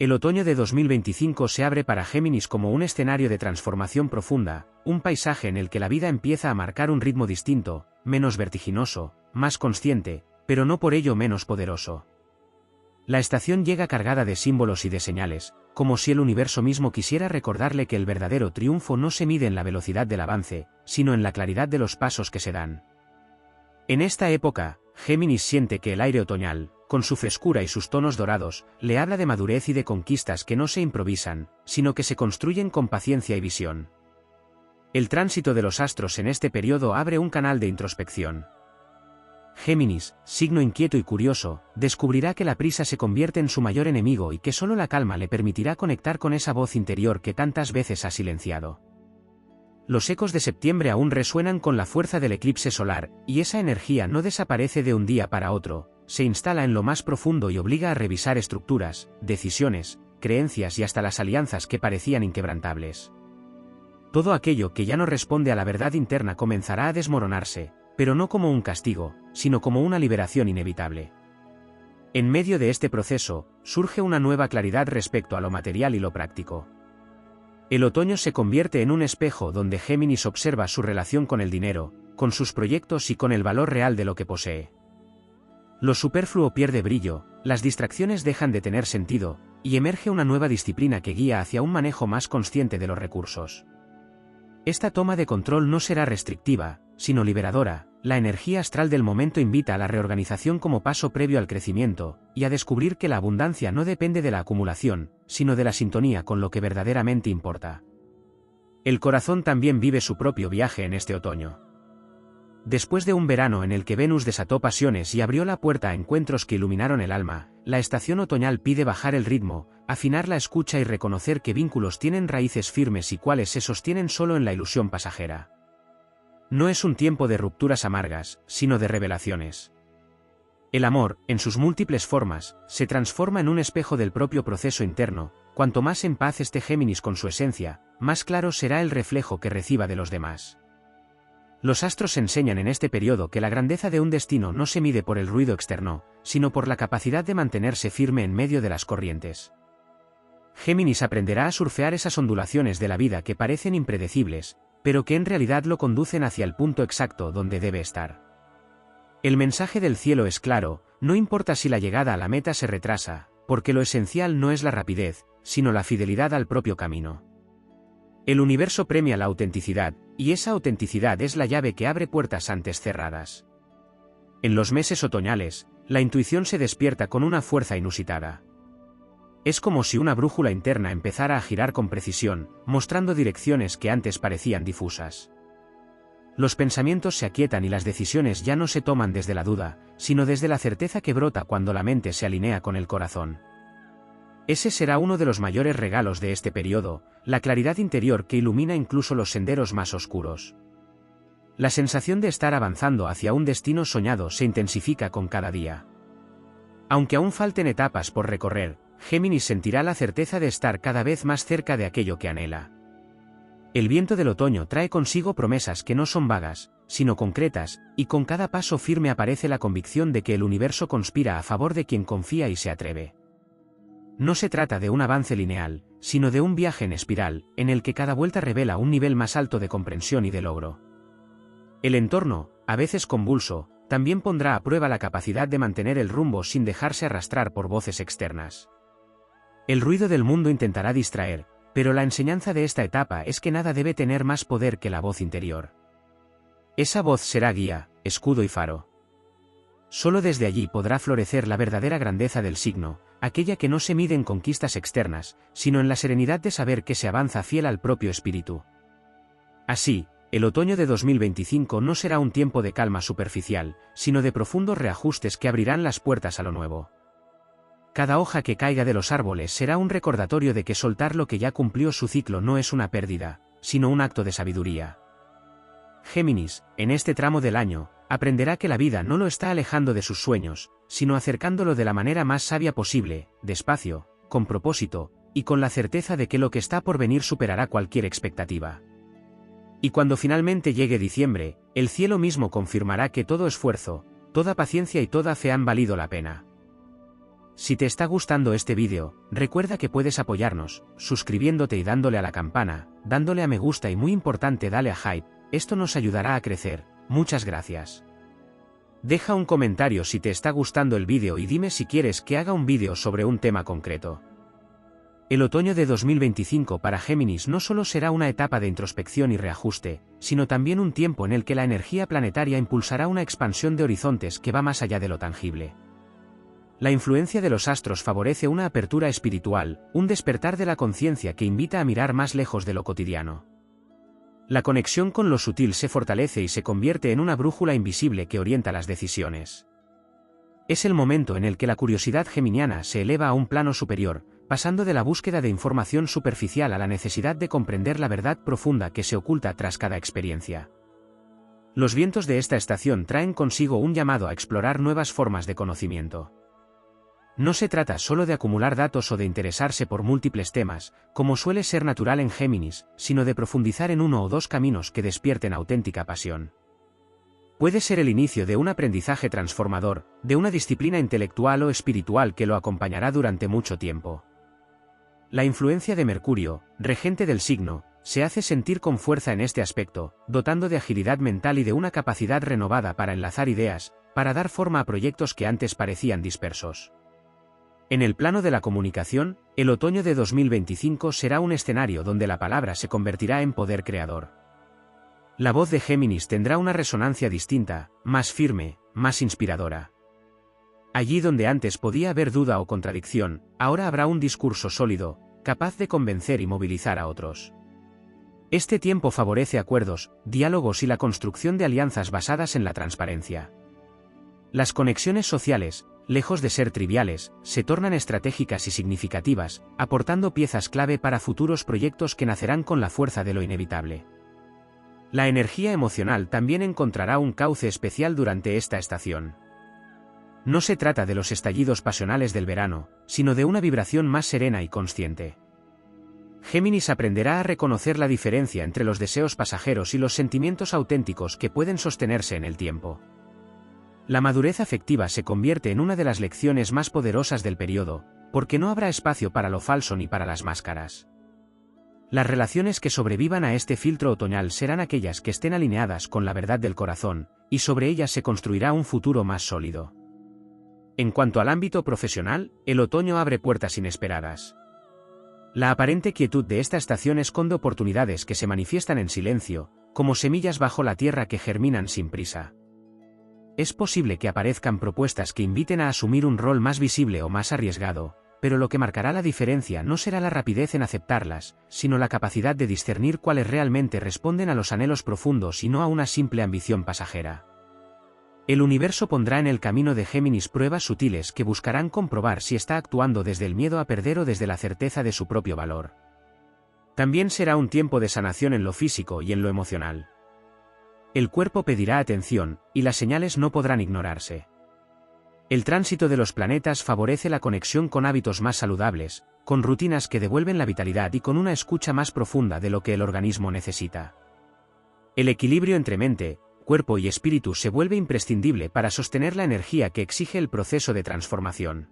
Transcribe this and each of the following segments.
El otoño de 2025 se abre para Géminis como un escenario de transformación profunda, un paisaje en el que la vida empieza a marcar un ritmo distinto, menos vertiginoso, más consciente, pero no por ello menos poderoso. La estación llega cargada de símbolos y de señales, como si el universo mismo quisiera recordarle que el verdadero triunfo no se mide en la velocidad del avance, sino en la claridad de los pasos que se dan. En esta época, Géminis siente que el aire otoñal, con su frescura y sus tonos dorados, le habla de madurez y de conquistas que no se improvisan, sino que se construyen con paciencia y visión. El tránsito de los astros en este periodo abre un canal de introspección. Géminis, signo inquieto y curioso, descubrirá que la prisa se convierte en su mayor enemigo y que solo la calma le permitirá conectar con esa voz interior que tantas veces ha silenciado. Los ecos de septiembre aún resuenan con la fuerza del eclipse solar, y esa energía no desaparece de un día para otro, se instala en lo más profundo y obliga a revisar estructuras, decisiones, creencias y hasta las alianzas que parecían inquebrantables. Todo aquello que ya no responde a la verdad interna comenzará a desmoronarse, pero no como un castigo, sino como una liberación inevitable. En medio de este proceso, surge una nueva claridad respecto a lo material y lo práctico. El otoño se convierte en un espejo donde Géminis observa su relación con el dinero, con sus proyectos y con el valor real de lo que posee. Lo superfluo pierde brillo, las distracciones dejan de tener sentido, y emerge una nueva disciplina que guía hacia un manejo más consciente de los recursos. Esta toma de control no será restrictiva, sino liberadora. La energía astral del momento invita a la reorganización como paso previo al crecimiento, y a descubrir que la abundancia no depende de la acumulación, sino de la sintonía con lo que verdaderamente importa. El corazón también vive su propio viaje en este otoño. Después de un verano en el que Venus desató pasiones y abrió la puerta a encuentros que iluminaron el alma, la estación otoñal pide bajar el ritmo, afinar la escucha y reconocer que vínculos tienen raíces firmes y cuáles se sostienen solo en la ilusión pasajera. No es un tiempo de rupturas amargas, sino de revelaciones. El amor, en sus múltiples formas, se transforma en un espejo del propio proceso interno. Cuanto más en paz esté Géminis con su esencia, más claro será el reflejo que reciba de los demás. Los astros enseñan en este periodo que la grandeza de un destino no se mide por el ruido externo, sino por la capacidad de mantenerse firme en medio de las corrientes. Géminis aprenderá a surfear esas ondulaciones de la vida que parecen impredecibles, pero que en realidad lo conducen hacia el punto exacto donde debe estar. El mensaje del cielo es claro, no importa si la llegada a la meta se retrasa, porque lo esencial no es la rapidez, sino la fidelidad al propio camino. El universo premia la autenticidad, y esa autenticidad es la llave que abre puertas antes cerradas. En los meses otoñales, la intuición se despierta con una fuerza inusitada. Es como si una brújula interna empezara a girar con precisión, mostrando direcciones que antes parecían difusas. Los pensamientos se aquietan y las decisiones ya no se toman desde la duda, sino desde la certeza que brota cuando la mente se alinea con el corazón. Ese será uno de los mayores regalos de este periodo, la claridad interior que ilumina incluso los senderos más oscuros. La sensación de estar avanzando hacia un destino soñado se intensifica con cada día. Aunque aún falten etapas por recorrer, Géminis sentirá la certeza de estar cada vez más cerca de aquello que anhela. El viento del otoño trae consigo promesas que no son vagas, sino concretas, y con cada paso firme aparece la convicción de que el universo conspira a favor de quien confía y se atreve. No se trata de un avance lineal, sino de un viaje en espiral, en el que cada vuelta revela un nivel más alto de comprensión y de logro. El entorno, a veces convulso, también pondrá a prueba la capacidad de mantener el rumbo sin dejarse arrastrar por voces externas. El ruido del mundo intentará distraer, pero la enseñanza de esta etapa es que nada debe tener más poder que la voz interior. Esa voz será guía, escudo y faro. Solo desde allí podrá florecer la verdadera grandeza del signo, aquella que no se mide en conquistas externas, sino en la serenidad de saber que se avanza fiel al propio espíritu. Así, el otoño de 2025 no será un tiempo de calma superficial, sino de profundos reajustes que abrirán las puertas a lo nuevo. Cada hoja que caiga de los árboles será un recordatorio de que soltar lo que ya cumplió su ciclo no es una pérdida, sino un acto de sabiduría. Géminis, en este tramo del año, aprenderá que la vida no lo está alejando de sus sueños, sino acercándolo de la manera más sabia posible, despacio, con propósito, y con la certeza de que lo que está por venir superará cualquier expectativa. Y cuando finalmente llegue diciembre, el cielo mismo confirmará que todo esfuerzo, toda paciencia y toda fe han valido la pena. Si te está gustando este vídeo, recuerda que puedes apoyarnos, suscribiéndote y dándole a la campana, dándole a me gusta y muy importante dale a hype, esto nos ayudará a crecer, muchas gracias. Deja un comentario si te está gustando el vídeo y dime si quieres que haga un vídeo sobre un tema concreto. El otoño de 2025 para Géminis no solo será una etapa de introspección y reajuste, sino también un tiempo en el que la energía planetaria impulsará una expansión de horizontes que va más allá de lo tangible. La influencia de los astros favorece una apertura espiritual, un despertar de la conciencia que invita a mirar más lejos de lo cotidiano. La conexión con lo sutil se fortalece y se convierte en una brújula invisible que orienta las decisiones. Es el momento en el que la curiosidad geminiana se eleva a un plano superior, pasando de la búsqueda de información superficial a la necesidad de comprender la verdad profunda que se oculta tras cada experiencia. Los vientos de esta estación traen consigo un llamado a explorar nuevas formas de conocimiento. No se trata solo de acumular datos o de interesarse por múltiples temas, como suele ser natural en Géminis, sino de profundizar en uno o dos caminos que despierten auténtica pasión. Puede ser el inicio de un aprendizaje transformador, de una disciplina intelectual o espiritual que lo acompañará durante mucho tiempo. La influencia de Mercurio, regente del signo, se hace sentir con fuerza en este aspecto, dotando de agilidad mental y de una capacidad renovada para enlazar ideas, para dar forma a proyectos que antes parecían dispersos. En el plano de la comunicación, el otoño de 2025 será un escenario donde la palabra se convertirá en poder creador. La voz de Géminis tendrá una resonancia distinta, más firme, más inspiradora. Allí donde antes podía haber duda o contradicción, ahora habrá un discurso sólido, capaz de convencer y movilizar a otros. Este tiempo favorece acuerdos, diálogos y la construcción de alianzas basadas en la transparencia. Las conexiones sociales, lejos de ser triviales, se tornan estratégicas y significativas, aportando piezas clave para futuros proyectos que nacerán con la fuerza de lo inevitable. La energía emocional también encontrará un cauce especial durante esta estación. No se trata de los estallidos pasionales del verano, sino de una vibración más serena y consciente. Géminis aprenderá a reconocer la diferencia entre los deseos pasajeros y los sentimientos auténticos que pueden sostenerse en el tiempo. La madurez afectiva se convierte en una de las lecciones más poderosas del periodo, porque no habrá espacio para lo falso ni para las máscaras. Las relaciones que sobrevivan a este filtro otoñal serán aquellas que estén alineadas con la verdad del corazón, y sobre ellas se construirá un futuro más sólido. En cuanto al ámbito profesional, el otoño abre puertas inesperadas. La aparente quietud de esta estación esconde oportunidades que se manifiestan en silencio, como semillas bajo la tierra que germinan sin prisa. Es posible que aparezcan propuestas que inviten a asumir un rol más visible o más arriesgado, pero lo que marcará la diferencia no será la rapidez en aceptarlas, sino la capacidad de discernir cuáles realmente responden a los anhelos profundos y no a una simple ambición pasajera. El universo pondrá en el camino de Géminis pruebas sutiles que buscarán comprobar si está actuando desde el miedo a perder o desde la certeza de su propio valor. También será un tiempo de sanación en lo físico y en lo emocional. El cuerpo pedirá atención, y las señales no podrán ignorarse. El tránsito de los planetas favorece la conexión con hábitos más saludables, con rutinas que devuelven la vitalidad y con una escucha más profunda de lo que el organismo necesita. El equilibrio entre mente, cuerpo y espíritu se vuelve imprescindible para sostener la energía que exige el proceso de transformación.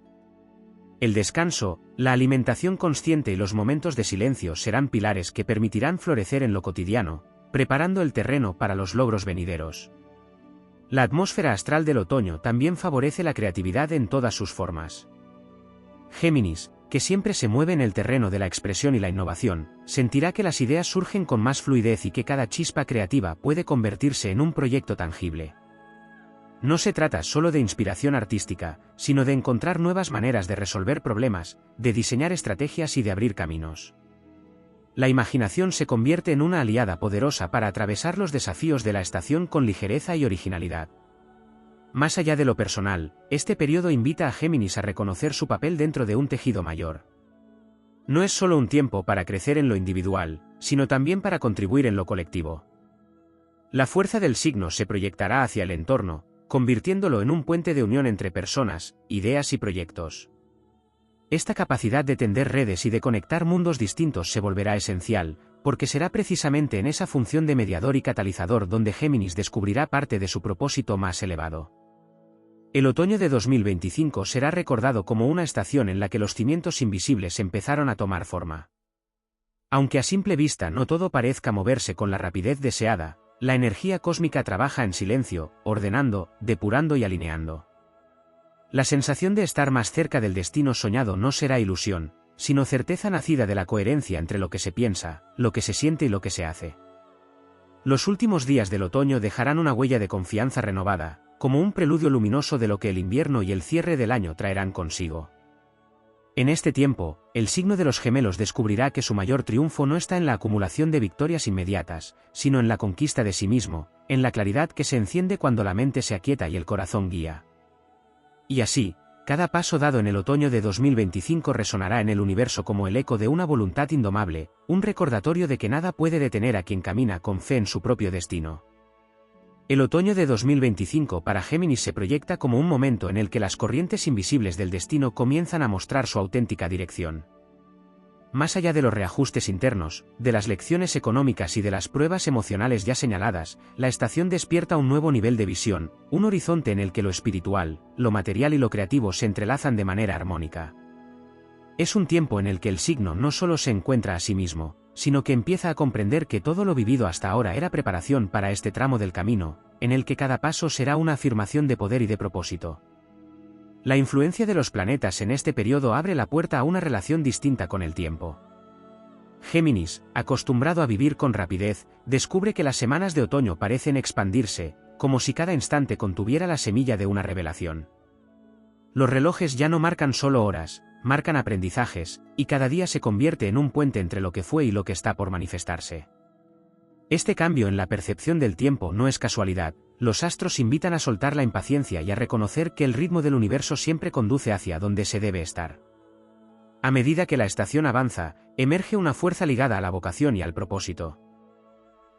El descanso, la alimentación consciente y los momentos de silencio serán pilares que permitirán florecer en lo cotidiano, preparando el terreno para los logros venideros. La atmósfera astral del otoño también favorece la creatividad en todas sus formas. Géminis, que siempre se mueve en el terreno de la expresión y la innovación, sentirá que las ideas surgen con más fluidez y que cada chispa creativa puede convertirse en un proyecto tangible. No se trata solo de inspiración artística, sino de encontrar nuevas maneras de resolver problemas, de diseñar estrategias y de abrir caminos. La imaginación se convierte en una aliada poderosa para atravesar los desafíos de la estación con ligereza y originalidad. Más allá de lo personal, este periodo invita a Géminis a reconocer su papel dentro de un tejido mayor. No es solo un tiempo para crecer en lo individual, sino también para contribuir en lo colectivo. La fuerza del signo se proyectará hacia el entorno, convirtiéndolo en un puente de unión entre personas, ideas y proyectos. Esta capacidad de tender redes y de conectar mundos distintos se volverá esencial, porque será precisamente en esa función de mediador y catalizador donde Géminis descubrirá parte de su propósito más elevado. El otoño de 2025 será recordado como una estación en la que los cimientos invisibles empezaron a tomar forma. Aunque a simple vista no todo parezca moverse con la rapidez deseada, la energía cósmica trabaja en silencio, ordenando, depurando y alineando. La sensación de estar más cerca del destino soñado no será ilusión, sino certeza nacida de la coherencia entre lo que se piensa, lo que se siente y lo que se hace. Los últimos días del otoño dejarán una huella de confianza renovada, como un preludio luminoso de lo que el invierno y el cierre del año traerán consigo. En este tiempo, el signo de los gemelos descubrirá que su mayor triunfo no está en la acumulación de victorias inmediatas, sino en la conquista de sí mismo, en la claridad que se enciende cuando la mente se aquieta y el corazón guía. Y así, cada paso dado en el otoño de 2025 resonará en el universo como el eco de una voluntad indomable, un recordatorio de que nada puede detener a quien camina con fe en su propio destino. El otoño de 2025 para Géminis se proyecta como un momento en el que las corrientes invisibles del destino comienzan a mostrar su auténtica dirección. Más allá de los reajustes internos, de las lecciones económicas y de las pruebas emocionales ya señaladas, la estación despierta un nuevo nivel de visión, un horizonte en el que lo espiritual, lo material y lo creativo se entrelazan de manera armónica. Es un tiempo en el que el signo no solo se encuentra a sí mismo, sino que empieza a comprender que todo lo vivido hasta ahora era preparación para este tramo del camino, en el que cada paso será una afirmación de poder y de propósito. La influencia de los planetas en este periodo abre la puerta a una relación distinta con el tiempo. Géminis, acostumbrado a vivir con rapidez, descubre que las semanas de otoño parecen expandirse, como si cada instante contuviera la semilla de una revelación. Los relojes ya no marcan solo horas, marcan aprendizajes, y cada día se convierte en un puente entre lo que fue y lo que está por manifestarse. Este cambio en la percepción del tiempo no es casualidad, los astros invitan a soltar la impaciencia y a reconocer que el ritmo del universo siempre conduce hacia donde se debe estar. A medida que la estación avanza, emerge una fuerza ligada a la vocación y al propósito.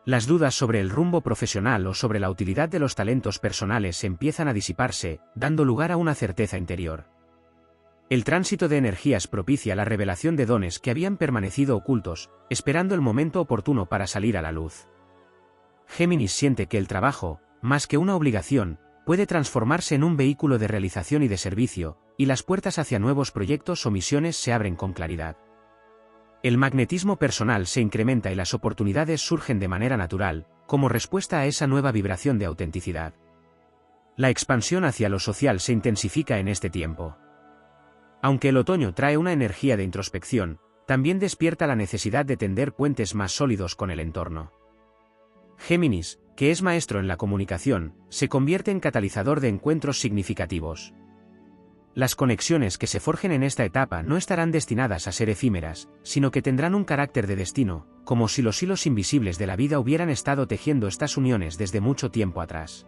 Las dudas sobre el rumbo profesional o sobre la utilidad de los talentos personales empiezan a disiparse, dando lugar a una certeza interior. El tránsito de energías propicia la revelación de dones que habían permanecido ocultos, esperando el momento oportuno para salir a la luz. Géminis siente que el trabajo, más que una obligación, puede transformarse en un vehículo de realización y de servicio, y las puertas hacia nuevos proyectos o misiones se abren con claridad. El magnetismo personal se incrementa y las oportunidades surgen de manera natural, como respuesta a esa nueva vibración de autenticidad. La expansión hacia lo social se intensifica en este tiempo. Aunque el otoño trae una energía de introspección, también despierta la necesidad de tender puentes más sólidos con el entorno. Géminis, que es maestro en la comunicación, se convierte en catalizador de encuentros significativos. Las conexiones que se forjen en esta etapa no estarán destinadas a ser efímeras, sino que tendrán un carácter de destino, como si los hilos invisibles de la vida hubieran estado tejiendo estas uniones desde mucho tiempo atrás.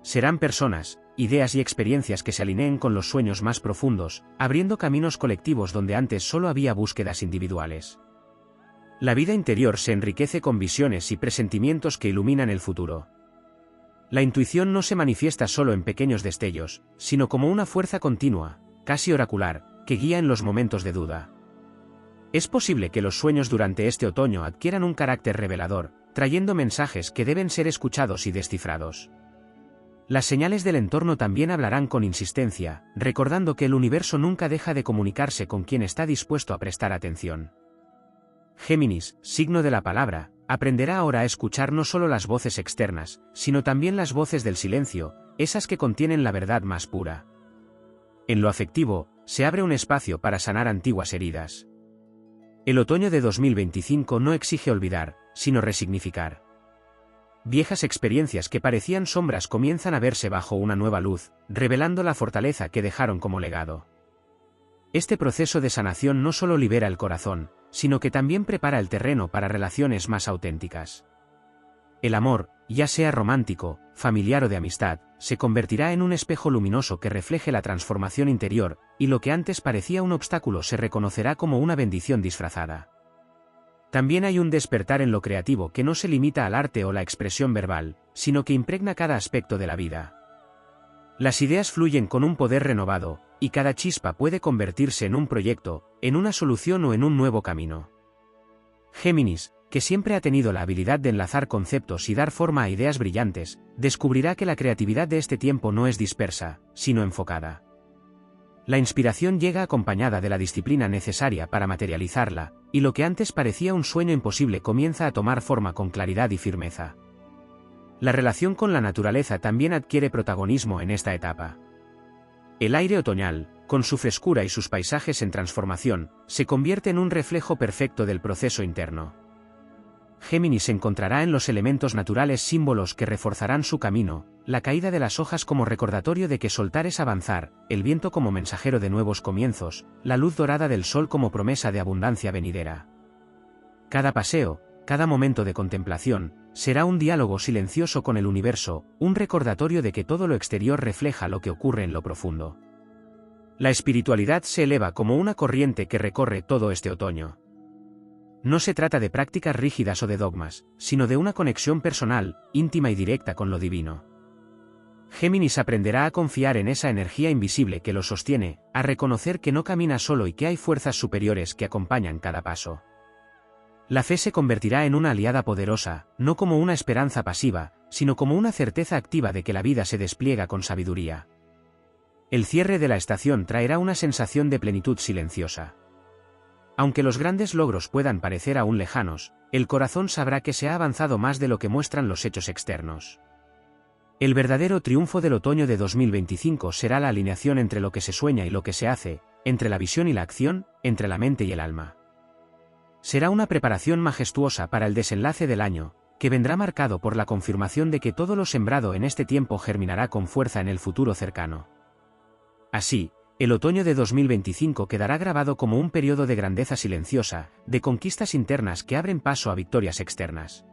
Serán personas, ideas y experiencias que se alineen con los sueños más profundos, abriendo caminos colectivos donde antes solo había búsquedas individuales. La vida interior se enriquece con visiones y presentimientos que iluminan el futuro. La intuición no se manifiesta solo en pequeños destellos, sino como una fuerza continua, casi oracular, que guía en los momentos de duda. Es posible que los sueños durante este otoño adquieran un carácter revelador, trayendo mensajes que deben ser escuchados y descifrados. Las señales del entorno también hablarán con insistencia, recordando que el universo nunca deja de comunicarse con quien está dispuesto a prestar atención. Géminis, signo de la palabra, aprenderá ahora a escuchar no solo las voces externas, sino también las voces del silencio, esas que contienen la verdad más pura. En lo afectivo, se abre un espacio para sanar antiguas heridas. El otoño de 2025 no exige olvidar, sino resignificar. Viejas experiencias que parecían sombras comienzan a verse bajo una nueva luz, revelando la fortaleza que dejaron como legado. Este proceso de sanación no solo libera el corazón, sino que también prepara el terreno para relaciones más auténticas. El amor, ya sea romántico, familiar o de amistad, se convertirá en un espejo luminoso que refleje la transformación interior, y lo que antes parecía un obstáculo se reconocerá como una bendición disfrazada. También hay un despertar en lo creativo que no se limita al arte o la expresión verbal, sino que impregna cada aspecto de la vida. Las ideas fluyen con un poder renovado, y cada chispa puede convertirse en un proyecto, en una solución o en un nuevo camino. Géminis, que siempre ha tenido la habilidad de enlazar conceptos y dar forma a ideas brillantes, descubrirá que la creatividad de este tiempo no es dispersa, sino enfocada. La inspiración llega acompañada de la disciplina necesaria para materializarla, y lo que antes parecía un sueño imposible comienza a tomar forma con claridad y firmeza. La relación con la naturaleza también adquiere protagonismo en esta etapa. El aire otoñal, con su frescura y sus paisajes en transformación, se convierte en un reflejo perfecto del proceso interno. Géminis encontrará en los elementos naturales símbolos que reforzarán su camino, la caída de las hojas como recordatorio de que soltar es avanzar, el viento como mensajero de nuevos comienzos, la luz dorada del sol como promesa de abundancia venidera. Cada paseo, cada momento de contemplación, será un diálogo silencioso con el universo, un recordatorio de que todo lo exterior refleja lo que ocurre en lo profundo. La espiritualidad se eleva como una corriente que recorre todo este otoño. No se trata de prácticas rígidas o de dogmas, sino de una conexión personal, íntima y directa con lo divino. Géminis aprenderá a confiar en esa energía invisible que lo sostiene, a reconocer que no camina solo y que hay fuerzas superiores que acompañan cada paso. La fe se convertirá en una aliada poderosa, no como una esperanza pasiva, sino como una certeza activa de que la vida se despliega con sabiduría. El cierre de la estación traerá una sensación de plenitud silenciosa. Aunque los grandes logros puedan parecer aún lejanos, el corazón sabrá que se ha avanzado más de lo que muestran los hechos externos. El verdadero triunfo del otoño de 2025 será la alineación entre lo que se sueña y lo que se hace, entre la visión y la acción, entre la mente y el alma. Será una preparación majestuosa para el desenlace del año, que vendrá marcado por la confirmación de que todo lo sembrado en este tiempo germinará con fuerza en el futuro cercano. Así, el otoño de 2025 quedará grabado como un periodo de grandeza silenciosa, de conquistas internas que abren paso a victorias externas.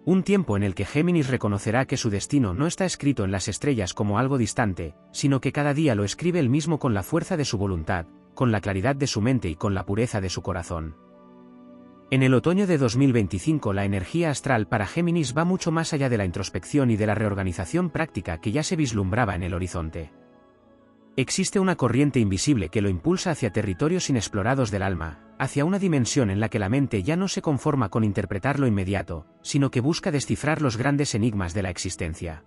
Un tiempo en el que Géminis reconocerá que su destino no está escrito en las estrellas como algo distante, sino que cada día lo escribe él mismo con la fuerza de su voluntad, con la claridad de su mente y con la pureza de su corazón. En el otoño de 2025 la energía astral para Géminis va mucho más allá de la introspección y de la reorganización práctica que ya se vislumbraba en el horizonte. Existe una corriente invisible que lo impulsa hacia territorios inexplorados del alma, hacia una dimensión en la que la mente ya no se conforma con interpretar lo inmediato, sino que busca descifrar los grandes enigmas de la existencia.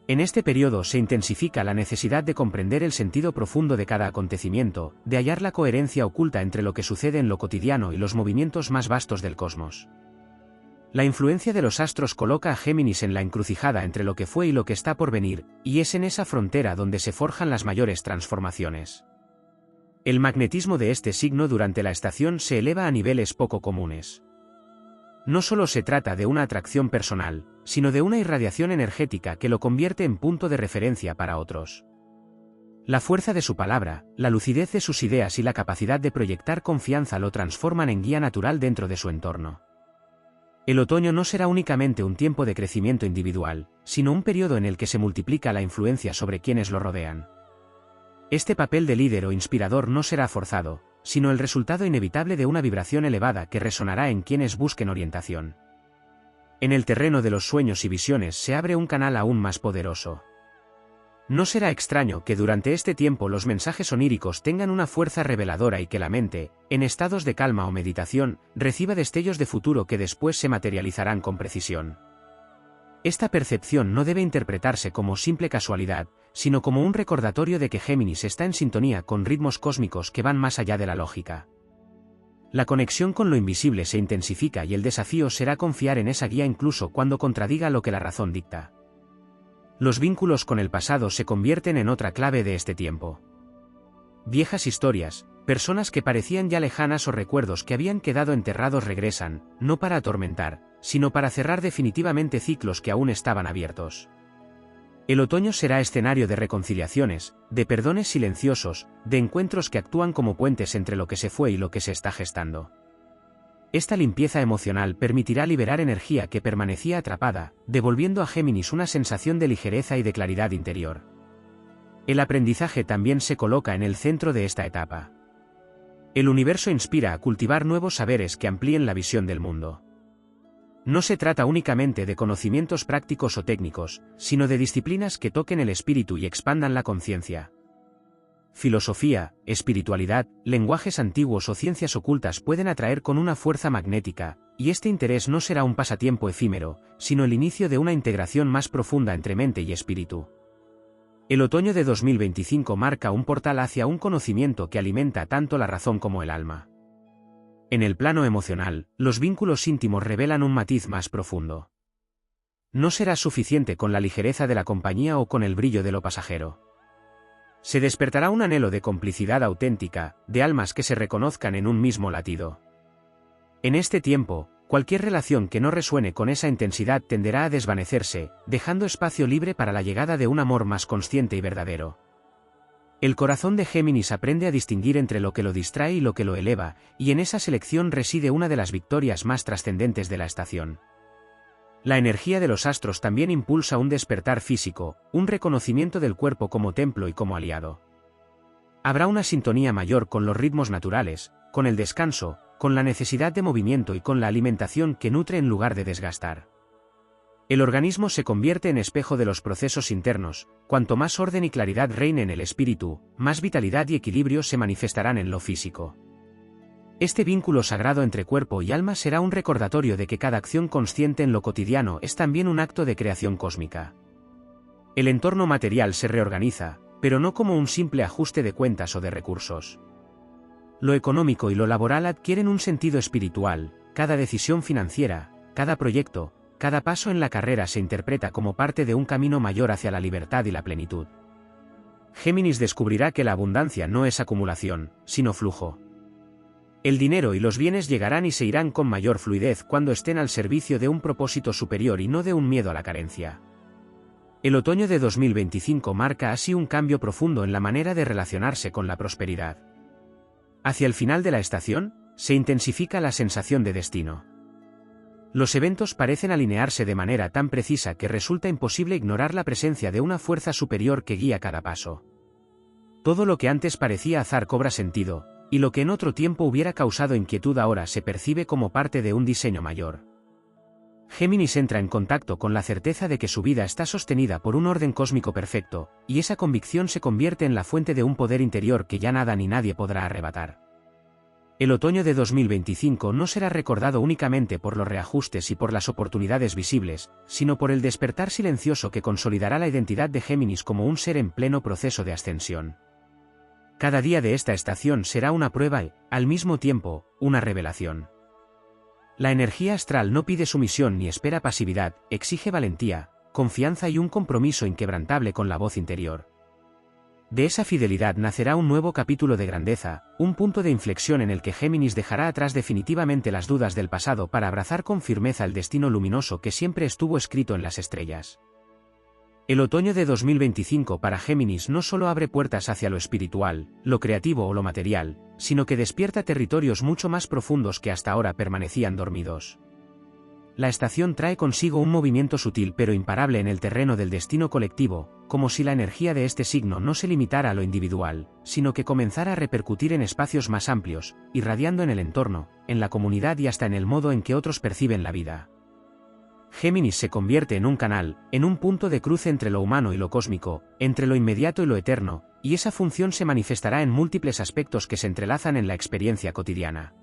En este periodo se intensifica la necesidad de comprender el sentido profundo de cada acontecimiento, de hallar la coherencia oculta entre lo que sucede en lo cotidiano y los movimientos más vastos del cosmos. La influencia de los astros coloca a Géminis en la encrucijada entre lo que fue y lo que está por venir, y es en esa frontera donde se forjan las mayores transformaciones. El magnetismo de este signo durante la estación se eleva a niveles poco comunes. No solo se trata de una atracción personal, sino de una irradiación energética que lo convierte en punto de referencia para otros. La fuerza de su palabra, la lucidez de sus ideas y la capacidad de proyectar confianza lo transforman en guía natural dentro de su entorno. El otoño no será únicamente un tiempo de crecimiento individual, sino un periodo en el que se multiplica la influencia sobre quienes lo rodean. Este papel de líder o inspirador no será forzado, sino el resultado inevitable de una vibración elevada que resonará en quienes busquen orientación. En el terreno de los sueños y visiones se abre un canal aún más poderoso. No será extraño que durante este tiempo los mensajes oníricos tengan una fuerza reveladora y que la mente, en estados de calma o meditación, reciba destellos de futuro que después se materializarán con precisión. Esta percepción no debe interpretarse como simple casualidad, sino como un recordatorio de que Géminis está en sintonía con ritmos cósmicos que van más allá de la lógica. La conexión con lo invisible se intensifica y el desafío será confiar en esa guía incluso cuando contradiga lo que la razón dicta. Los vínculos con el pasado se convierten en otra clave de este tiempo. Viejas historias, personas que parecían ya lejanas o recuerdos que habían quedado enterrados regresan, no para atormentar, sino para cerrar definitivamente ciclos que aún estaban abiertos. El otoño será escenario de reconciliaciones, de perdones silenciosos, de encuentros que actúan como puentes entre lo que se fue y lo que se está gestando. Esta limpieza emocional permitirá liberar energía que permanecía atrapada, devolviendo a Géminis una sensación de ligereza y de claridad interior. El aprendizaje también se coloca en el centro de esta etapa. El universo inspira a cultivar nuevos saberes que amplíen la visión del mundo. No se trata únicamente de conocimientos prácticos o técnicos, sino de disciplinas que toquen el espíritu y expandan la conciencia. filosofía, espiritualidad, lenguajes antiguos o ciencias ocultas pueden atraer con una fuerza magnética, y este interés no será un pasatiempo efímero, sino el inicio de una integración más profunda entre mente y espíritu. El otoño de 2025 marca un portal hacia un conocimiento que alimenta tanto la razón como el alma. En el plano emocional, los vínculos íntimos revelan un matiz más profundo. No será suficiente con la ligereza de la compañía o con el brillo de lo pasajero. Se despertará un anhelo de complicidad auténtica, de almas que se reconozcan en un mismo latido. En este tiempo, cualquier relación que no resuene con esa intensidad tenderá a desvanecerse, dejando espacio libre para la llegada de un amor más consciente y verdadero. El corazón de Géminis aprende a distinguir entre lo que lo distrae y lo que lo eleva, y en esa selección reside una de las victorias más trascendentes de la estación. La energía de los astros también impulsa un despertar físico, un reconocimiento del cuerpo como templo y como aliado. Habrá una sintonía mayor con los ritmos naturales, con el descanso, con la necesidad de movimiento y con la alimentación que nutre en lugar de desgastar. El organismo se convierte en espejo de los procesos internos, cuanto más orden y claridad reine en el espíritu, más vitalidad y equilibrio se manifestarán en lo físico. Este vínculo sagrado entre cuerpo y alma será un recordatorio de que cada acción consciente en lo cotidiano es también un acto de creación cósmica. El entorno material se reorganiza, pero no como un simple ajuste de cuentas o de recursos. Lo económico y lo laboral adquieren un sentido espiritual, cada decisión financiera, cada proyecto, cada paso en la carrera se interpreta como parte de un camino mayor hacia la libertad y la plenitud. Géminis descubrirá que la abundancia no es acumulación, sino flujo. El dinero y los bienes llegarán y se irán con mayor fluidez cuando estén al servicio de un propósito superior y no de un miedo a la carencia. El otoño de 2025 marca así un cambio profundo en la manera de relacionarse con la prosperidad. Hacia el final de la estación, se intensifica la sensación de destino. Los eventos parecen alinearse de manera tan precisa que resulta imposible ignorar la presencia de una fuerza superior que guía cada paso. Todo lo que antes parecía azar cobra sentido, y lo que en otro tiempo hubiera causado inquietud ahora se percibe como parte de un diseño mayor. Géminis entra en contacto con la certeza de que su vida está sostenida por un orden cósmico perfecto, y esa convicción se convierte en la fuente de un poder interior que ya nada ni nadie podrá arrebatar. El otoño de 2025 no será recordado únicamente por los reajustes y por las oportunidades visibles, sino por el despertar silencioso que consolidará la identidad de Géminis como un ser en pleno proceso de ascensión. Cada día de esta estación será una prueba y, al mismo tiempo, una revelación. La energía astral no pide sumisión ni espera pasividad, exige valentía, confianza y un compromiso inquebrantable con la voz interior. De esa fidelidad nacerá un nuevo capítulo de grandeza, un punto de inflexión en el que Géminis dejará atrás definitivamente las dudas del pasado para abrazar con firmeza el destino luminoso que siempre estuvo escrito en las estrellas. El otoño de 2025 para Géminis no solo abre puertas hacia lo espiritual, lo creativo o lo material, sino que despierta territorios mucho más profundos que hasta ahora permanecían dormidos. La estación trae consigo un movimiento sutil pero imparable en el terreno del destino colectivo, como si la energía de este signo no se limitara a lo individual, sino que comenzara a repercutir en espacios más amplios, irradiando en el entorno, en la comunidad y hasta en el modo en que otros perciben la vida. Géminis se convierte en un canal, en un punto de cruce entre lo humano y lo cósmico, entre lo inmediato y lo eterno, y esa función se manifestará en múltiples aspectos que se entrelazan en la experiencia cotidiana.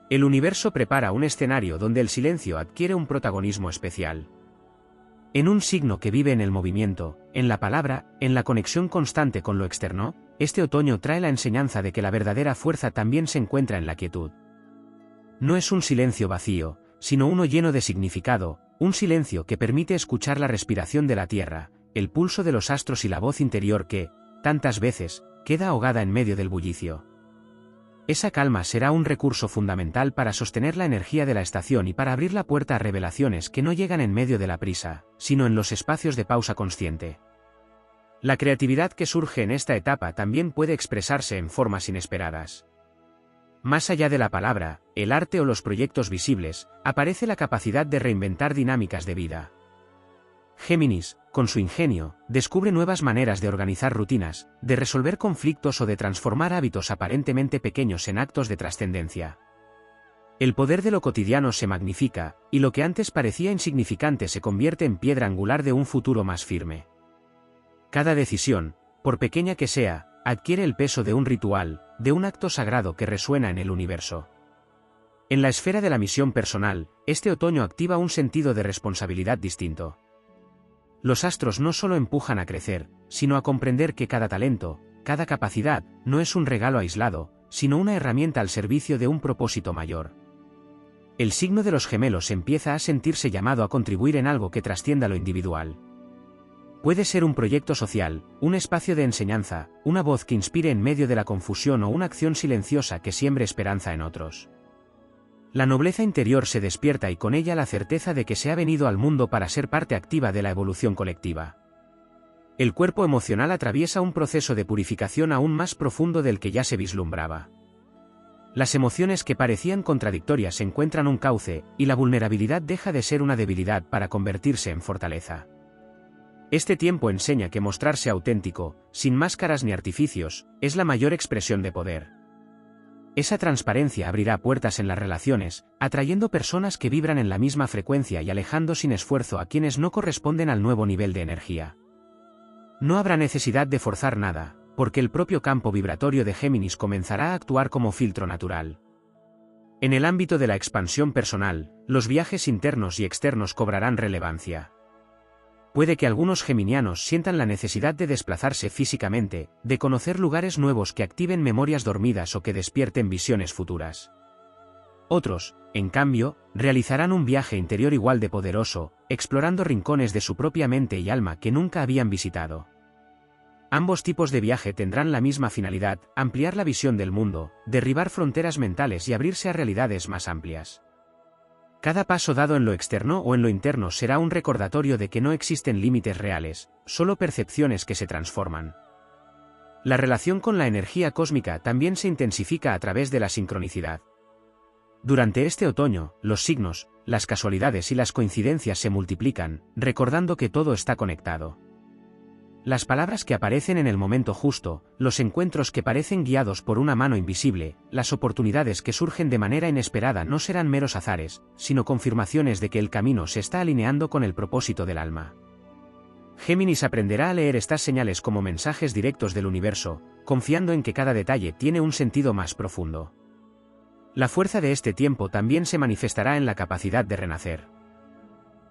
El universo prepara un escenario donde el silencio adquiere un protagonismo especial. En un signo que vive en el movimiento, en la palabra, en la conexión constante con lo externo, este otoño trae la enseñanza de que la verdadera fuerza también se encuentra en la quietud. No es un silencio vacío, sino uno lleno de significado, un silencio que permite escuchar la respiración de la tierra, el pulso de los astros y la voz interior que, tantas veces, queda ahogada en medio del bullicio. Esa calma será un recurso fundamental para sostener la energía de la estación y para abrir la puerta a revelaciones que no llegan en medio de la prisa, sino en los espacios de pausa consciente. La creatividad que surge en esta etapa también puede expresarse en formas inesperadas. Más allá de la palabra, el arte o los proyectos visibles, aparece la capacidad de reinventar dinámicas de vida. Géminis, con su ingenio, descubre nuevas maneras de organizar rutinas, de resolver conflictos o de transformar hábitos aparentemente pequeños en actos de trascendencia. El poder de lo cotidiano se magnifica, y lo que antes parecía insignificante se convierte en piedra angular de un futuro más firme. Cada decisión, por pequeña que sea, adquiere el peso de un ritual, de un acto sagrado que resuena en el universo. En la esfera de la misión personal, este otoño activa un sentido de responsabilidad distinto. Los astros no solo empujan a crecer, sino a comprender que cada talento, cada capacidad, no es un regalo aislado, sino una herramienta al servicio de un propósito mayor. El signo de los gemelos empieza a sentirse llamado a contribuir en algo que trascienda lo individual. Puede ser un proyecto social, un espacio de enseñanza, una voz que inspire en medio de la confusión o una acción silenciosa que siembre esperanza en otros. La nobleza interior se despierta y con ella la certeza de que se ha venido al mundo para ser parte activa de la evolución colectiva. El cuerpo emocional atraviesa un proceso de purificación aún más profundo del que ya se vislumbraba. Las emociones que parecían contradictorias encuentran un cauce, y la vulnerabilidad deja de ser una debilidad para convertirse en fortaleza. Este tiempo enseña que mostrarse auténtico, sin máscaras ni artificios, es la mayor expresión de poder. Esa transparencia abrirá puertas en las relaciones, atrayendo personas que vibran en la misma frecuencia y alejando sin esfuerzo a quienes no corresponden al nuevo nivel de energía. No habrá necesidad de forzar nada, porque el propio campo vibratorio de Géminis comenzará a actuar como filtro natural. En el ámbito de la expansión personal, los viajes internos y externos cobrarán relevancia. Puede que algunos geminianos sientan la necesidad de desplazarse físicamente, de conocer lugares nuevos que activen memorias dormidas o que despierten visiones futuras. Otros, en cambio, realizarán un viaje interior igual de poderoso, explorando rincones de su propia mente y alma que nunca habían visitado. Ambos tipos de viaje tendrán la misma finalidad: ampliar la visión del mundo, derribar fronteras mentales y abrirse a realidades más amplias. Cada paso dado en lo externo o en lo interno será un recordatorio de que no existen límites reales, solo percepciones que se transforman. La relación con la energía cósmica también se intensifica a través de la sincronicidad. Durante este otoño, los signos, las casualidades y las coincidencias se multiplican, recordando que todo está conectado. Las palabras que aparecen en el momento justo, los encuentros que parecen guiados por una mano invisible, las oportunidades que surgen de manera inesperada no serán meros azares, sino confirmaciones de que el camino se está alineando con el propósito del alma. Géminis aprenderá a leer estas señales como mensajes directos del universo, confiando en que cada detalle tiene un sentido más profundo. La fuerza de este tiempo también se manifestará en la capacidad de renacer.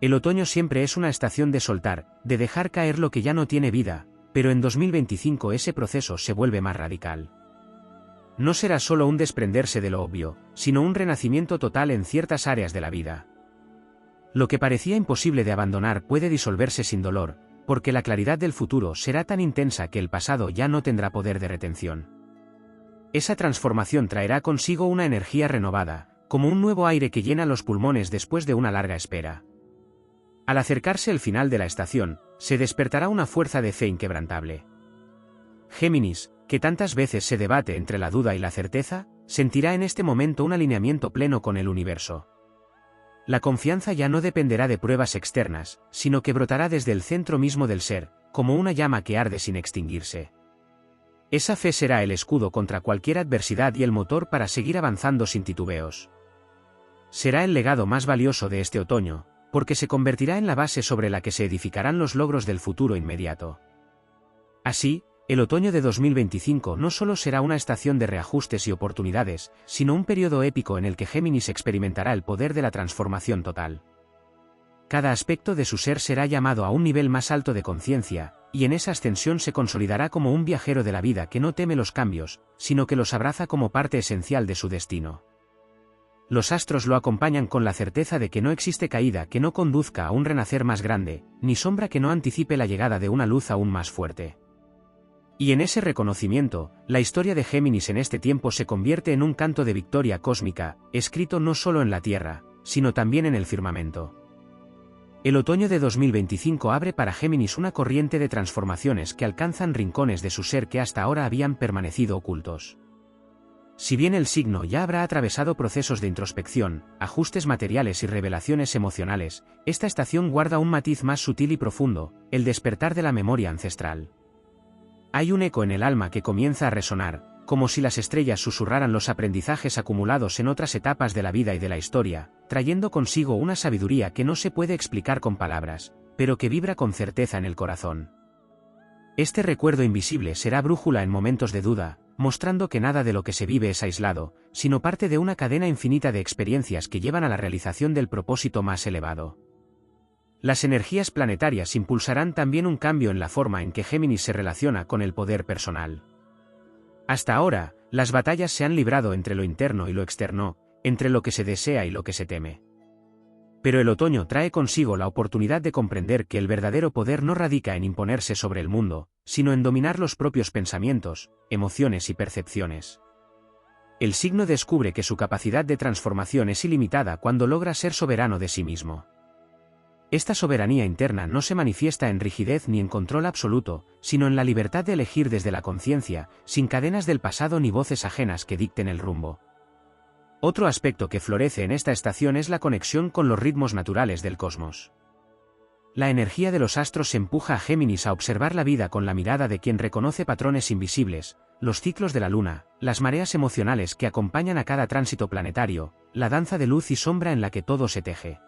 El otoño siempre es una estación de soltar, de dejar caer lo que ya no tiene vida, pero en 2025 ese proceso se vuelve más radical. No será solo un desprenderse de lo obvio, sino un renacimiento total en ciertas áreas de la vida. Lo que parecía imposible de abandonar puede disolverse sin dolor, porque la claridad del futuro será tan intensa que el pasado ya no tendrá poder de retención. Esa transformación traerá consigo una energía renovada, como un nuevo aire que llena los pulmones después de una larga espera. Al acercarse el final de la estación, se despertará una fuerza de fe inquebrantable. Géminis, que tantas veces se debate entre la duda y la certeza, sentirá en este momento un alineamiento pleno con el universo. La confianza ya no dependerá de pruebas externas, sino que brotará desde el centro mismo del ser, como una llama que arde sin extinguirse. Esa fe será el escudo contra cualquier adversidad y el motor para seguir avanzando sin titubeos. Será el legado más valioso de este otoño, porque se convertirá en la base sobre la que se edificarán los logros del futuro inmediato. Así, el otoño de 2025 no solo será una estación de reajustes y oportunidades, sino un periodo épico en el que Géminis experimentará el poder de la transformación total. Cada aspecto de su ser será llamado a un nivel más alto de conciencia, y en esa ascensión se consolidará como un viajero de la vida que no teme los cambios, sino que los abraza como parte esencial de su destino. Los astros lo acompañan con la certeza de que no existe caída que no conduzca a un renacer más grande, ni sombra que no anticipe la llegada de una luz aún más fuerte. Y en ese reconocimiento, la historia de Géminis en este tiempo se convierte en un canto de victoria cósmica, escrito no solo en la Tierra, sino también en el firmamento. El otoño de 2025 abre para Géminis una corriente de transformaciones que alcanzan rincones de su ser que hasta ahora habían permanecido ocultos. Si bien el signo ya habrá atravesado procesos de introspección, ajustes materiales y revelaciones emocionales, esta estación guarda un matiz más sutil y profundo, el despertar de la memoria ancestral. Hay un eco en el alma que comienza a resonar, como si las estrellas susurraran los aprendizajes acumulados en otras etapas de la vida y de la historia, trayendo consigo una sabiduría que no se puede explicar con palabras, pero que vibra con certeza en el corazón. Este recuerdo invisible será brújula en momentos de duda, mostrando que nada de lo que se vive es aislado, sino parte de una cadena infinita de experiencias que llevan a la realización del propósito más elevado. Las energías planetarias impulsarán también un cambio en la forma en que Géminis se relaciona con el poder personal. Hasta ahora, las batallas se han librado entre lo interno y lo externo, entre lo que se desea y lo que se teme. Pero el otoño trae consigo la oportunidad de comprender que el verdadero poder no radica en imponerse sobre el mundo, sino en dominar los propios pensamientos, emociones y percepciones. El signo descubre que su capacidad de transformación es ilimitada cuando logra ser soberano de sí mismo. Esta soberanía interna no se manifiesta en rigidez ni en control absoluto, sino en la libertad de elegir desde la conciencia, sin cadenas del pasado ni voces ajenas que dicten el rumbo. Otro aspecto que florece en esta estación es la conexión con los ritmos naturales del cosmos. La energía de los astros empuja a Géminis a observar la vida con la mirada de quien reconoce patrones invisibles, los ciclos de la luna, las mareas emocionales que acompañan a cada tránsito planetario, la danza de luz y sombra en la que todo se teje.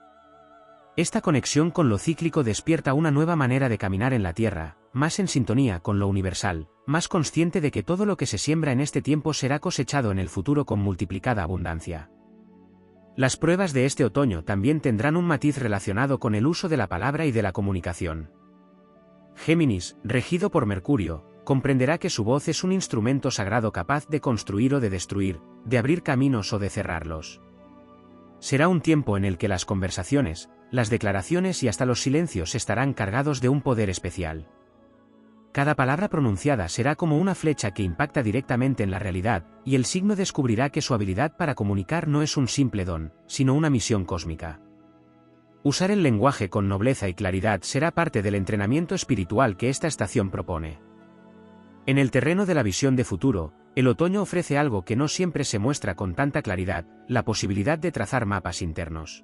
Esta conexión con lo cíclico despierta una nueva manera de caminar en la Tierra, más en sintonía con lo universal, más consciente de que todo lo que se siembra en este tiempo será cosechado en el futuro con multiplicada abundancia. Las pruebas de este otoño también tendrán un matiz relacionado con el uso de la palabra y de la comunicación. Géminis, regido por Mercurio, comprenderá que su voz es un instrumento sagrado capaz de construir o de destruir, de abrir caminos o de cerrarlos. Será un tiempo en el que las conversaciones, las declaraciones y hasta los silencios estarán cargados de un poder especial. Cada palabra pronunciada será como una flecha que impacta directamente en la realidad, y el signo descubrirá que su habilidad para comunicar no es un simple don, sino una misión cósmica. Usar el lenguaje con nobleza y claridad será parte del entrenamiento espiritual que esta estación propone. En el terreno de la visión de futuro, el otoño ofrece algo que no siempre se muestra con tanta claridad, la posibilidad de trazar mapas internos.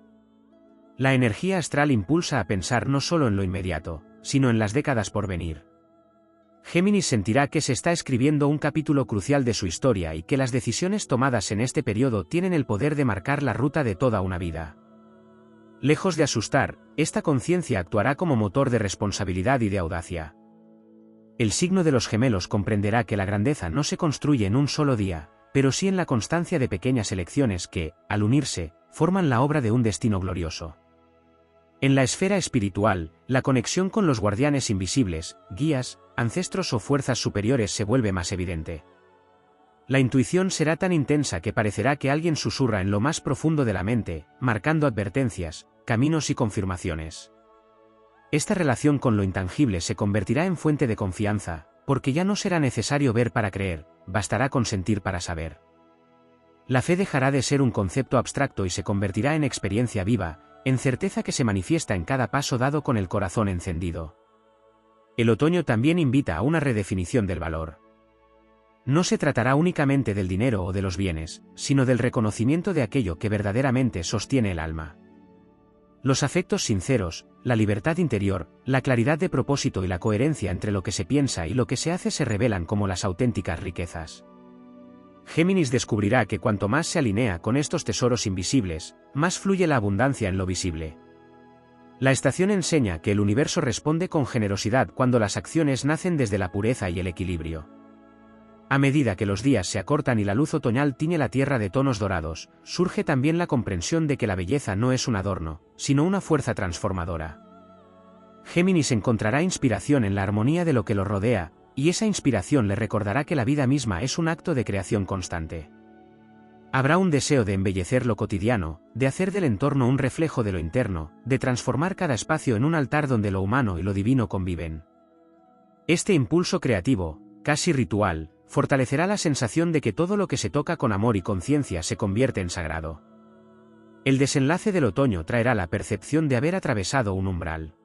La energía astral impulsa a pensar no solo en lo inmediato, sino en las décadas por venir. Géminis sentirá que se está escribiendo un capítulo crucial de su historia y que las decisiones tomadas en este periodo tienen el poder de marcar la ruta de toda una vida. Lejos de asustar, esta conciencia actuará como motor de responsabilidad y de audacia. El signo de los gemelos comprenderá que la grandeza no se construye en un solo día, pero sí en la constancia de pequeñas elecciones que, al unirse, forman la obra de un destino glorioso. En la esfera espiritual, la conexión con los guardianes invisibles, guías, ancestros o fuerzas superiores se vuelve más evidente. La intuición será tan intensa que parecerá que alguien susurra en lo más profundo de la mente, marcando advertencias, caminos y confirmaciones. Esta relación con lo intangible se convertirá en fuente de confianza, porque ya no será necesario ver para creer, bastará con sentir para saber. La fe dejará de ser un concepto abstracto y se convertirá en experiencia viva, en certeza que se manifiesta en cada paso dado con el corazón encendido. El otoño también invita a una redefinición del valor. No se tratará únicamente del dinero o de los bienes, sino del reconocimiento de aquello que verdaderamente sostiene el alma. Los afectos sinceros, la libertad interior, la claridad de propósito y la coherencia entre lo que se piensa y lo que se hace se revelan como las auténticas riquezas. Géminis descubrirá que cuanto más se alinea con estos tesoros invisibles, más fluye la abundancia en lo visible. La estación enseña que el universo responde con generosidad cuando las acciones nacen desde la pureza y el equilibrio. A medida que los días se acortan y la luz otoñal tiñe la tierra de tonos dorados, surge también la comprensión de que la belleza no es un adorno, sino una fuerza transformadora. Géminis encontrará inspiración en la armonía de lo que lo rodea, y esa inspiración le recordará que la vida misma es un acto de creación constante. Habrá un deseo de embellecer lo cotidiano, de hacer del entorno un reflejo de lo interno, de transformar cada espacio en un altar donde lo humano y lo divino conviven. Este impulso creativo, casi ritual, fortalecerá la sensación de que todo lo que se toca con amor y conciencia se convierte en sagrado. El desenlace del otoño traerá la percepción de haber atravesado un umbral.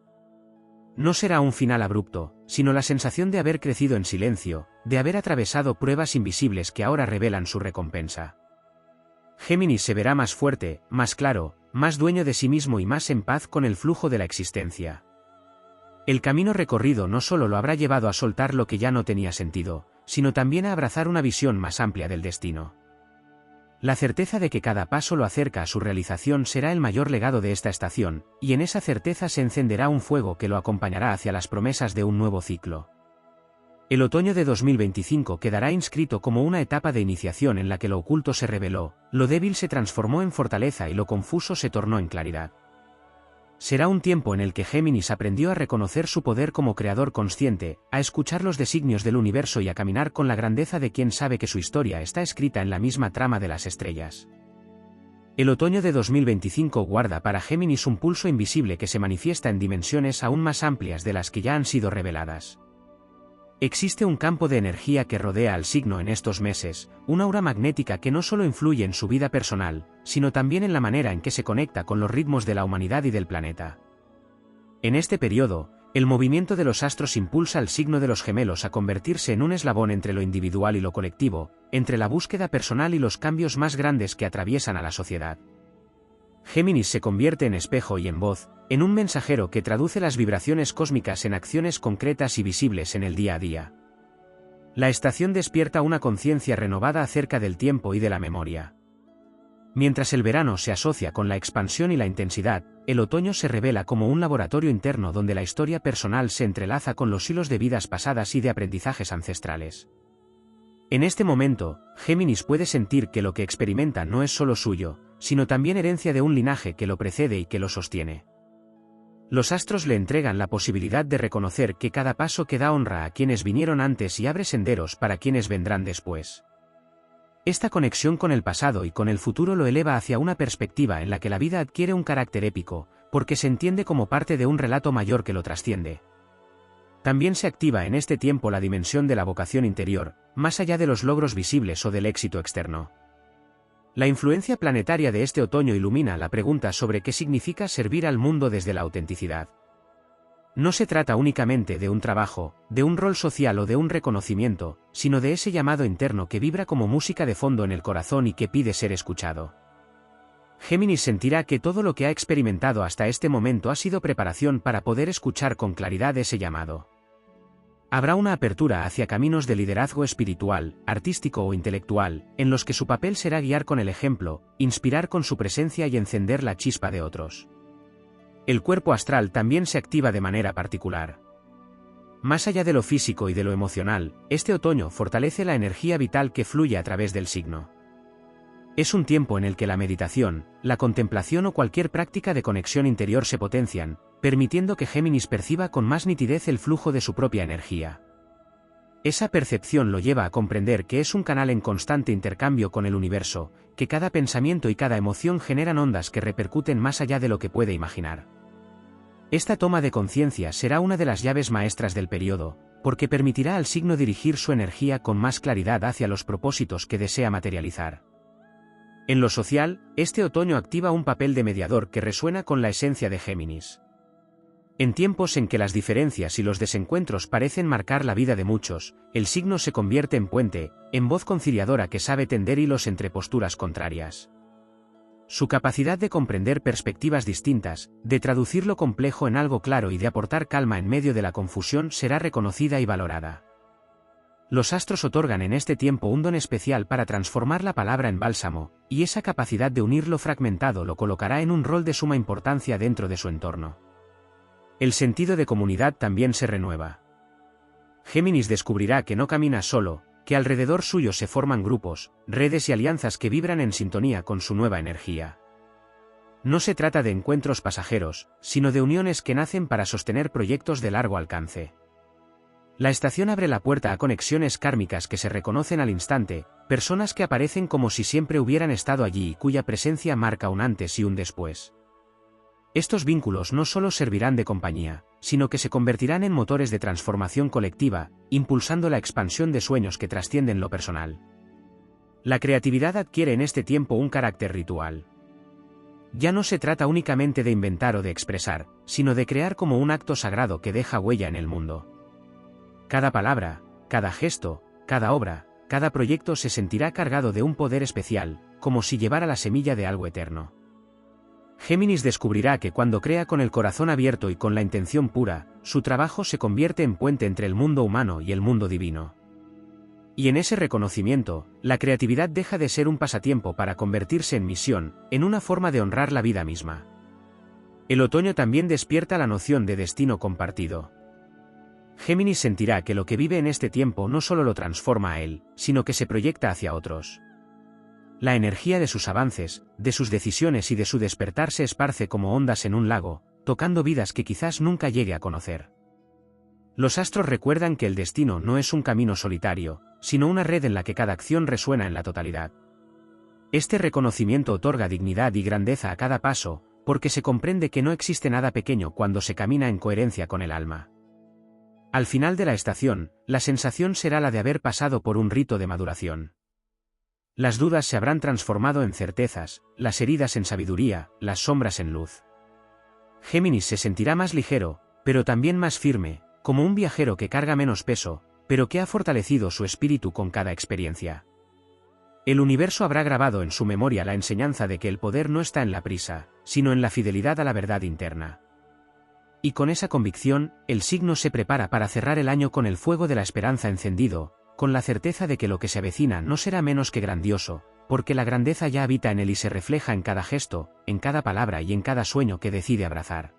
No será un final abrupto, sino la sensación de haber crecido en silencio, de haber atravesado pruebas invisibles que ahora revelan su recompensa. Géminis se verá más fuerte, más claro, más dueño de sí mismo y más en paz con el flujo de la existencia. El camino recorrido no solo lo habrá llevado a soltar lo que ya no tenía sentido, sino también a abrazar una visión más amplia del destino. La certeza de que cada paso lo acerca a su realización será el mayor legado de esta estación, y en esa certeza se encenderá un fuego que lo acompañará hacia las promesas de un nuevo ciclo. El otoño de 2025 quedará inscrito como una etapa de iniciación en la que lo oculto se reveló, lo débil se transformó en fortaleza y lo confuso se tornó en claridad. Será un tiempo en el que Géminis aprendió a reconocer su poder como creador consciente, a escuchar los designios del universo y a caminar con la grandeza de quien sabe que su historia está escrita en la misma trama de las estrellas. El otoño de 2025 guarda para Géminis un pulso invisible que se manifiesta en dimensiones aún más amplias de las que ya han sido reveladas. Existe un campo de energía que rodea al signo en estos meses, una aura magnética que no solo influye en su vida personal, sino también en la manera en que se conecta con los ritmos de la humanidad y del planeta. En este periodo, el movimiento de los astros impulsa al signo de los Gemelos a convertirse en un eslabón entre lo individual y lo colectivo, entre la búsqueda personal y los cambios más grandes que atraviesan a la sociedad. Géminis se convierte en espejo y en voz, en un mensajero que traduce las vibraciones cósmicas en acciones concretas y visibles en el día a día. La estación despierta una conciencia renovada acerca del tiempo y de la memoria. Mientras el verano se asocia con la expansión y la intensidad, el otoño se revela como un laboratorio interno donde la historia personal se entrelaza con los hilos de vidas pasadas y de aprendizajes ancestrales. En este momento, Géminis puede sentir que lo que experimenta no es solo suyo, sino también herencia de un linaje que lo precede y que lo sostiene. Los astros le entregan la posibilidad de reconocer que cada paso que da honra a quienes vinieron antes y abre senderos para quienes vendrán después. Esta conexión con el pasado y con el futuro lo eleva hacia una perspectiva en la que la vida adquiere un carácter épico, porque se entiende como parte de un relato mayor que lo trasciende. También se activa en este tiempo la dimensión de la vocación interior, más allá de los logros visibles o del éxito externo. La influencia planetaria de este otoño ilumina la pregunta sobre qué significa servir al mundo desde la autenticidad. No se trata únicamente de un trabajo, de un rol social o de un reconocimiento, sino de ese llamado interno que vibra como música de fondo en el corazón y que pide ser escuchado. Géminis sentirá que todo lo que ha experimentado hasta este momento ha sido preparación para poder escuchar con claridad ese llamado. Habrá una apertura hacia caminos de liderazgo espiritual, artístico o intelectual, en los que su papel será guiar con el ejemplo, inspirar con su presencia y encender la chispa de otros. El cuerpo astral también se activa de manera particular. Más allá de lo físico y de lo emocional, este otoño fortalece la energía vital que fluye a través del signo. Es un tiempo en el que la meditación, la contemplación o cualquier práctica de conexión interior se potencian, permitiendo que Géminis perciba con más nitidez el flujo de su propia energía. Esa percepción lo lleva a comprender que es un canal en constante intercambio con el universo, que cada pensamiento y cada emoción generan ondas que repercuten más allá de lo que puede imaginar. Esta toma de conciencia será una de las llaves maestras del periodo, porque permitirá al signo dirigir su energía con más claridad hacia los propósitos que desea materializar. En lo social, este otoño activa un papel de mediador que resuena con la esencia de Géminis. En tiempos en que las diferencias y los desencuentros parecen marcar la vida de muchos, el signo se convierte en puente, en voz conciliadora que sabe tender hilos entre posturas contrarias. Su capacidad de comprender perspectivas distintas, de traducir lo complejo en algo claro y de aportar calma en medio de la confusión será reconocida y valorada. Los astros otorgan en este tiempo un don especial para transformar la palabra en bálsamo, y esa capacidad de unir lo fragmentado lo colocará en un rol de suma importancia dentro de su entorno. El sentido de comunidad también se renueva. Géminis descubrirá que no camina solo, que alrededor suyo se forman grupos, redes y alianzas que vibran en sintonía con su nueva energía. No se trata de encuentros pasajeros, sino de uniones que nacen para sostener proyectos de largo alcance. La estación abre la puerta a conexiones kármicas que se reconocen al instante, personas que aparecen como si siempre hubieran estado allí y cuya presencia marca un antes y un después. Estos vínculos no solo servirán de compañía, sino que se convertirán en motores de transformación colectiva, impulsando la expansión de sueños que trascienden lo personal. La creatividad adquiere en este tiempo un carácter ritual. Ya no se trata únicamente de inventar o de expresar, sino de crear como un acto sagrado que deja huella en el mundo. Cada palabra, cada gesto, cada obra, cada proyecto se sentirá cargado de un poder especial, como si llevara la semilla de algo eterno. Géminis descubrirá que cuando crea con el corazón abierto y con la intención pura, su trabajo se convierte en puente entre el mundo humano y el mundo divino. Y en ese reconocimiento, la creatividad deja de ser un pasatiempo para convertirse en misión, en una forma de honrar la vida misma. El otoño también despierta la noción de destino compartido. Géminis sentirá que lo que vive en este tiempo no solo lo transforma a él, sino que se proyecta hacia otros. La energía de sus avances, de sus decisiones y de su despertar se esparce como ondas en un lago, tocando vidas que quizás nunca llegue a conocer. Los astros recuerdan que el destino no es un camino solitario, sino una red en la que cada acción resuena en la totalidad. Este reconocimiento otorga dignidad y grandeza a cada paso, porque se comprende que no existe nada pequeño cuando se camina en coherencia con el alma. Al final de la estación, la sensación será la de haber pasado por un rito de maduración. Las dudas se habrán transformado en certezas, las heridas en sabiduría, las sombras en luz. Géminis se sentirá más ligero, pero también más firme, como un viajero que carga menos peso, pero que ha fortalecido su espíritu con cada experiencia. El universo habrá grabado en su memoria la enseñanza de que el poder no está en la prisa, sino en la fidelidad a la verdad interna. Y con esa convicción, el signo se prepara para cerrar el año con el fuego de la esperanza encendido, con la certeza de que lo que se avecina no será menos que grandioso, porque la grandeza ya habita en él y se refleja en cada gesto, en cada palabra y en cada sueño que decide abrazar.